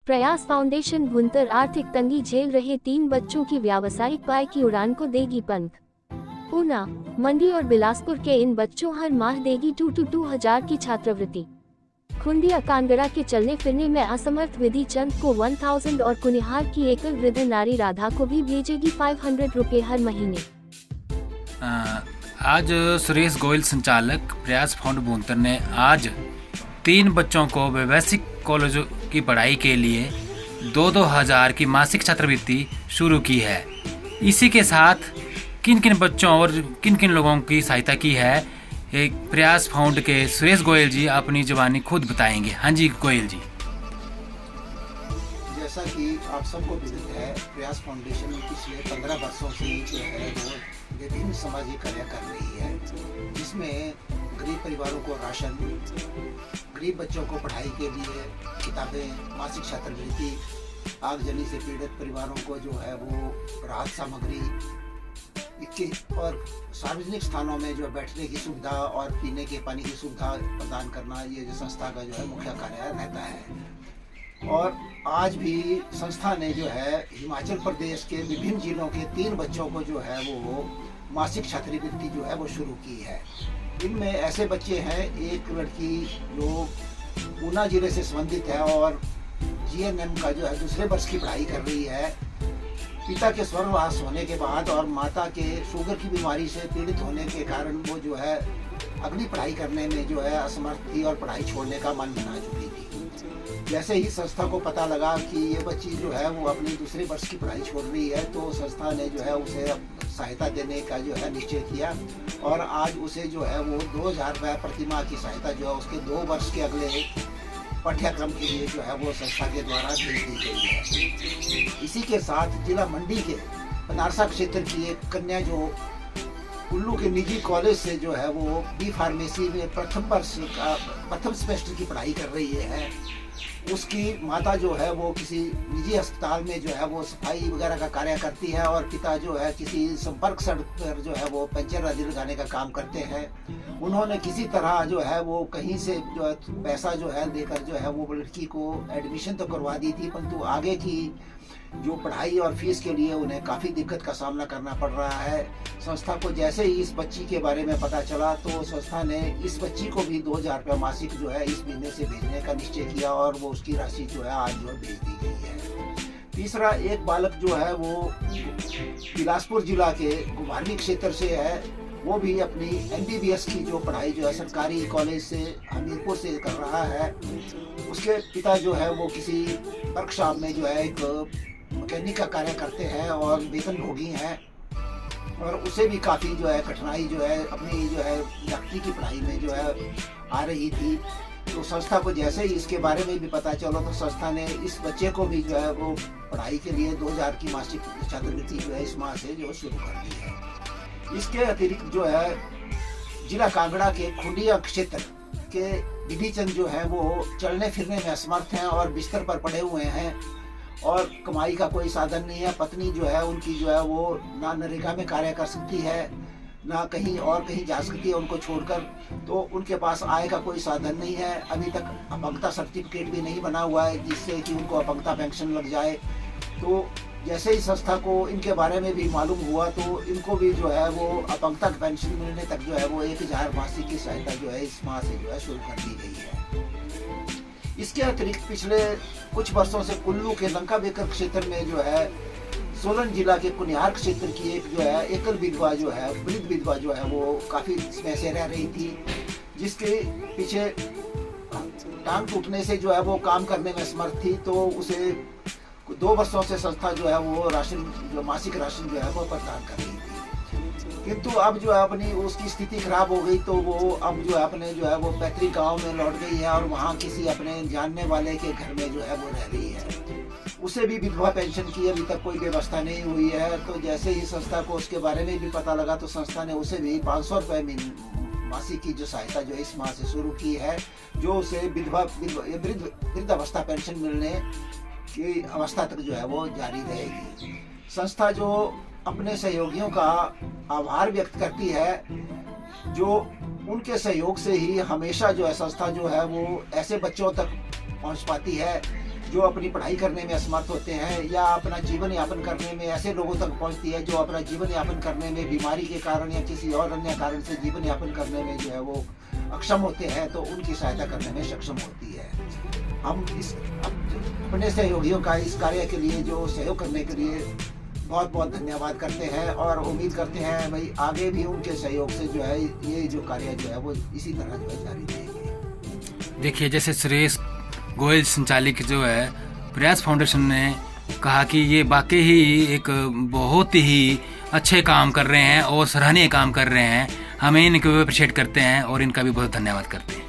प्रयास फाउंडेशन भुंतर आर्थिक तंगी झेल रहे 3 बच्चों की व्यावसायिक आय की उड़ान को देगी पंख। ऊना, मंडी और बिलासपुर के इन बच्चों हर माह देगी 2,000 की छात्रवृत्ति। खुंडिया कांगड़ा के चलने फिरने में असमर्थ विधि चंद को 1000 और कुनिहार की एकल वृद्ध नारी राधा को भी भेजेगी 500 रुपए हर महीने। आज सुरेश गोयल संचालक प्रयास फाउंड भुंतर ने आज 3 बच्चों को व्यवसायिक कॉलेजों की पढ़ाई के लिए 2,000 की मासिक छात्रवृत्ति शुरू की है। इसी के साथ किन किन बच्चों और किन किन लोगों की सहायता की है, एक प्रयास फाउंड के सुरेश गोयल जी अपनी जुबानी खुद बताएंगे। हाँ जी गोयल जी। जैसा कि आप सबको विदित है, प्रयास फाउंडेशन पिछले 15 वर्षों से जो है वो विभिन्न सामाजिक कार्य कर रही है, जिसमें गरीब परिवारों को राशन, गरीब बच्चों को पढ़ाई के लिए किताबें, मासिक छात्रवृत्ति, आगजनी से पीड़ित परिवारों को जो है वो राहत सामग्री और सार्वजनिक स्थानों में जो बैठने की सुविधा और पीने के पानी की सुविधा प्रदान करना, ये जो संस्था का जो है मुख्य कार्य रहता है। और आज भी संस्था ने जो है हिमाचल प्रदेश के विभिन्न जिलों के 3 बच्चों को जो है वो मासिक छात्रवृत्ति जो है वो शुरू की है। इनमें ऐसे बच्चे हैं, एक लड़की जो ऊना जिले से संबंधित है और GNM का जो है दूसरे वर्ष की पढ़ाई कर रही है। पिता के स्वर्गवास होने के बाद और माता के शुगर की बीमारी से पीड़ित होने के कारण वो जो है अगली पढ़ाई करने में जो है असमर्थ थी और पढ़ाई छोड़ने का मन बना चुकी थी। जैसे ही संस्था को पता लगा कि ये बच्ची जो है वो अपनी दूसरे वर्ष की पढ़ाई छोड़ रही है, तो संस्था ने जो है उसे सहायता देने का जो है निश्चय किया और आज उसे जो है वो 2,000 रुपये प्रतिमाह की सहायता जो है उसके 2 वर्ष के अगले पाठ्यक्रम के लिए जो है वो संस्था के द्वारा भेज दी गई है। इसी के साथ जिला मंडी के बनारसा क्षेत्र की एक कन्या जो कुल्लू के निजी कॉलेज से जो है वो बी फार्मेसी में प्रथम सेमेस्टर की पढ़ाई कर रही है, उसकी माता जो है वो किसी निजी अस्पताल में जो है वो सफाई वगैरह का कार्य करती है और पिता जो है किसी संपर्क सड़क पर जो है वो पंचर आदि लगाने का काम करते हैं। उन्होंने किसी तरह जो है वो कहीं से जो है पैसा जो है देकर जो है वो लड़की को एडमिशन तो करवा दी थी, परंतु आगे की जो पढ़ाई और फीस के लिए उन्हें काफ़ी दिक्कत का सामना करना पड़ रहा है। संस्था को जैसे ही इस बच्ची के बारे में पता चला तो संस्था ने इस बच्ची को भी 2,000 रुपये मासिक जो है इस महीने से भेजने का निश्चय किया और वो उसकी राशि जो है आज जो है भेज दी गई है। तीसरा एक बालक जो है वो बिलासपुर जिला के घुमारवी क्षेत्र से है, वो भी अपनी MBBS की जो पढ़ाई जो है सरकारी कॉलेज से हमीरपुर से कर रहा है। उसके पिता जो है वो किसी वर्कशॉप में जो है एक मैकेनिक का कार्य करते हैं और वेतन भोगी हैं और उसे भी काफ़ी जो है कठिनाई जो है अपनी जो है डॉक्टरी की पढ़ाई में जो है आ रही थी। तो संस्था को जैसे ही इसके बारे में भी पता चला तो संस्था ने इस बच्चे को भी जो है वो पढ़ाई के लिए 2,000 की मासिक छात्रवृत्ति जो है इस माह से जो शुरू कर दी है। इसके अतिरिक्त जो है जिला कांगड़ा के खुंडिया क्षेत्र के विधि चंद जो है वो चलने फिरने में असमर्थ हैं और बिस्तर पर पड़े हुए हैं और कमाई का कोई साधन नहीं है। पत्नी जो है उनकी जो है वो ना नरेगा में कार्य कर सकती है, ना कहीं जा सकती है उनको छोड़कर, तो उनके पास आय का कोई साधन नहीं है। अभी तक अपंगता सर्टिफिकेट भी नहीं बना हुआ है जिससे कि उनको अपंगता पेंशन लग जाए। तो जैसे ही संस्था को इनके बारे में भी मालूम हुआ तो इनको भी जो है वो अपंगता पेंशन मिलने तक जो है वो 1,000 मासिक की सहायता जो है इस माह से जो है शुरू कर दी गई है। इसके अतिरिक्त पिछले कुछ वर्षों से कुल्लू के लंका बेकर क्षेत्र में जो है सोलन जिला के कुनिहार क्षेत्र की एक जो है एकल विधवा जो है वृद्ध विधवा जो है वो काफ़ी समय से रह रही थी, जिसके पीछे टांग टूटने से जो है वो काम करने में असमर्थ थी। तो उसे 2 वर्षों से संस्था जो है वो राशन जो मासिक राशन जो है वो प्रदान कर रही थी, किंतु अब जो है अपनी उसकी स्थिति खराब हो गई तो वो अब जो है अपने जो है वो पैतृक गांव में लौट गई है और वहाँ किसी अपने जानने वाले के घर में जो है वो रह रही है। उसे भी विधवा पेंशन की अभी तक कोई व्यवस्था नहीं हुई है। तो जैसे ही संस्था को उसके बारे में भी पता लगा तो संस्था ने उसे भी 500 रुपये मासिक की जो सहायता जो इस माह से शुरू की है, जो उसे वृद्धावस्था पेंशन मिलने की अवस्था तक जो है वो जारी रहेगी। संस्था जो अपने सहयोगियों का आभार व्यक्त करती है, जो उनके सहयोग से ही हमेशा जो है संस्था जो है वो ऐसे बच्चों तक पहुंच पाती है जो अपनी पढ़ाई करने में असमर्थ होते हैं या अपना जीवन यापन करने में ऐसे लोगों तक पहुंचती है जो अपना जीवन यापन करने में बीमारी के कारण या किसी और अन्य कारण से जीवन यापन करने में जो है वो अक्षम होते हैं, तो उनकी सहायता करने में सक्षम होती है। हम अपने सहयोगियों का इस कार्य के लिए जो सहयोग करने के लिए बहुत बहुत धन्यवाद करते हैं और उम्मीद करते हैं भाई आगे भी उनके सहयोग से जो है ये जो कार्य जो है वो इसी तरह जो है जारी रहेगी। देखिए, जैसे सुरेश गोयल संचालित जो है प्रयास फाउंडेशन ने कहा कि ये वाकई ही एक बहुत ही अच्छे काम कर रहे हैं और सराहनीय काम कर रहे हैं। हमें इनको अप्रिशिएट करते हैं और इनका भी बहुत धन्यवाद करते हैं।